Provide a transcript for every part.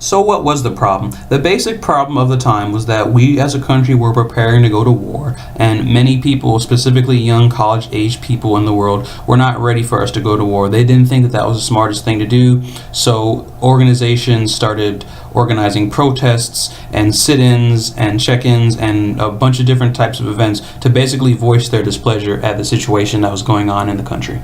So what was the problem? The basic problem of the time was that we as a country were preparing to go to war, and many people, specifically young college-age people in the world, were not ready for us to go to war. They didn't think that that was the smartest thing to do, so organizations started organizing protests and sit-ins and check-ins and a bunch of different types of events to basically voice their displeasure at the situation that was going on in the country.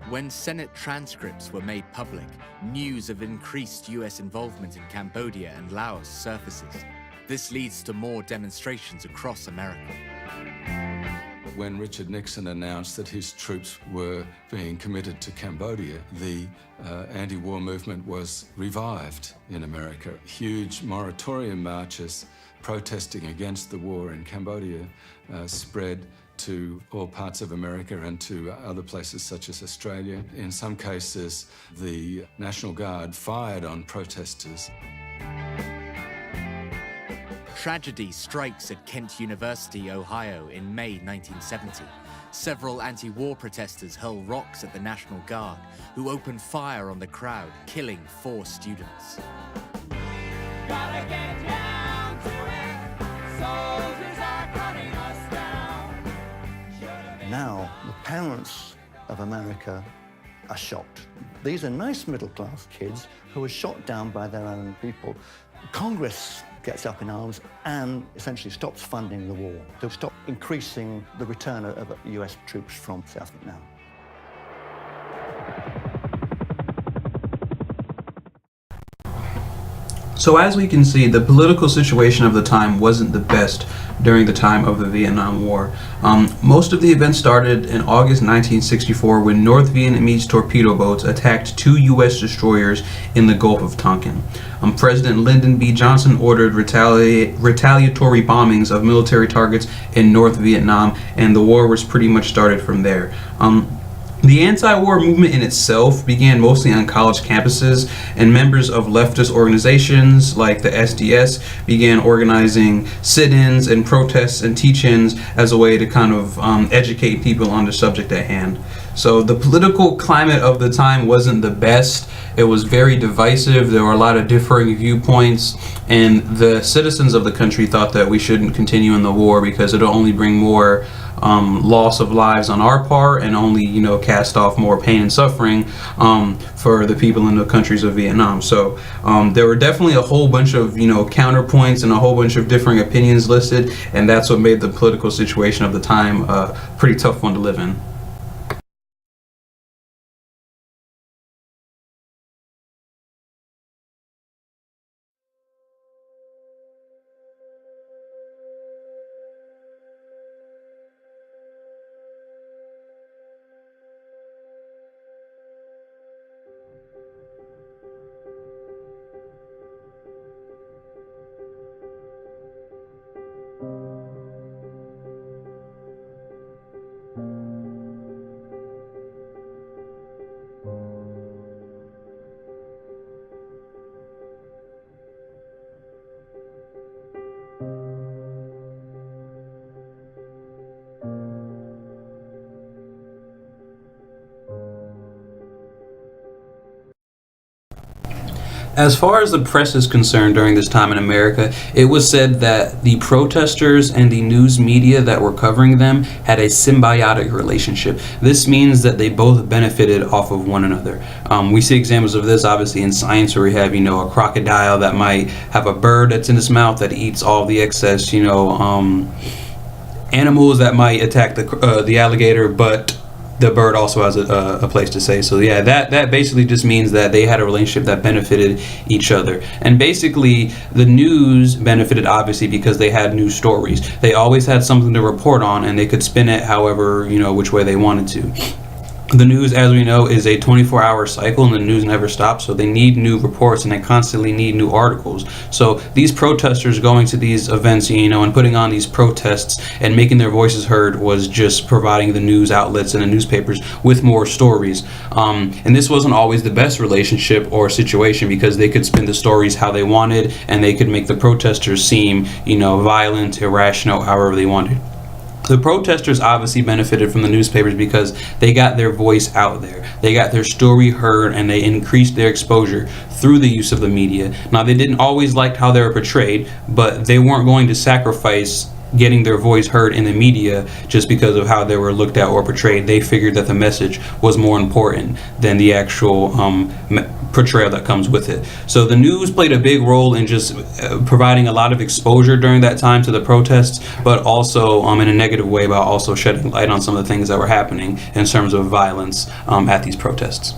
When Senate transcripts were made public, news of increased US involvement in Cambodia and Laos surfaces. This leads to more demonstrations across America. When Richard Nixon announced that his troops were being committed to Cambodia, the anti-war movement was revived in America. Huge moratorium marches protesting against the war in Cambodia spread to all parts of America and to other places such as Australia. In some cases, the National Guard fired on protesters. Tragedy strikes at Kent University, Ohio in May 1970. Several anti-war protesters hurl rocks at the National Guard, who open fire on the crowd, killing 4 students. Gotta get down to it. Soldiers are cutting us down. Now, the parents of America are shocked. These are nice middle-class kids who were shot down by their own people. Congress gets up in arms and essentially stops funding the war. They'll stop increasing the return of US troops from South Vietnam. So as we can see, the political situation of the time wasn't the best during the time of the Vietnam War. Most of the events started in August 1964 when North Vietnamese torpedo boats attacked 2 U.S. destroyers in the Gulf of Tonkin. President Lyndon B. Johnson ordered retaliatory bombings of military targets in North Vietnam, and the war was pretty much started from there. The anti-war movement in itself began mostly on college campuses, and members of leftist organizations like the SDS began organizing sit-ins and protests and teach-ins as a way to kind of educate people on the subject at hand. So the political climate of the time wasn't the best. It was very divisive. There were a lot of differing viewpoints, and the citizens of the country thought that we shouldn't continue in the war because it'll only bring more loss of lives on our part and only, cast off more pain and suffering for the people in the countries of Vietnam. So there were definitely a whole bunch of, counterpoints and a whole bunch of differing opinions listed, and that's what made the political situation of the time a pretty tough one to live in. As far as the press is concerned during this time in America, it was said that the protesters and the news media that were covering them had a symbiotic relationship. This means that they both benefited off of one another. We see examples of this obviously in science, where we have, a crocodile that might have a bird that's in its mouth that eats all the excess, animals that might attack the alligator, but the bird also has a place to say. So yeah, that basically just means that they had a relationship that benefited each other. And basically the news benefited obviously because they had news stories. They always had something to report on, and they could spin it however, which way they wanted to. The news, as we know, is a 24-hour cycle, and the news never stops, so they need new reports and they constantly need new articles. So these protesters going to these events, and putting on these protests and making their voices heard was just providing the news outlets and the newspapers with more stories. And this wasn't always the best relationship or situation, because they could spin the stories how they wanted, and they could make the protesters seem, violent, irrational, however they wanted. The protesters obviously benefited from the newspapers because they got their voice out there. They got their story heard, and they increased their exposure through the use of the media. Now, they didn't always like how they were portrayed, but they weren't going to sacrifice getting their voice heard in the media just because of how they were looked at or portrayed. They figured that the message was more important than the actual portrayal that comes with it. So the news played a big role in just providing a lot of exposure during that time to the protests, but also in a negative way by also shedding light on some of the things that were happening in terms of violence at these protests.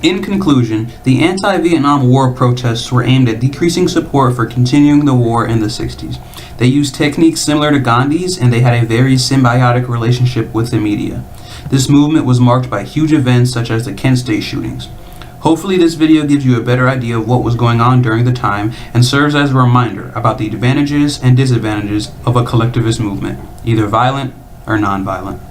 In conclusion, the anti-Vietnam War protests were aimed at decreasing support for continuing the war in the 60s. They used techniques similar to Gandhi's, and they had a very symbiotic relationship with the media. This movement was marked by huge events such as the Kent State shootings. Hopefully this video gives you a better idea of what was going on during the time and serves as a reminder about the advantages and disadvantages of a collectivist movement, either violent or non-violent.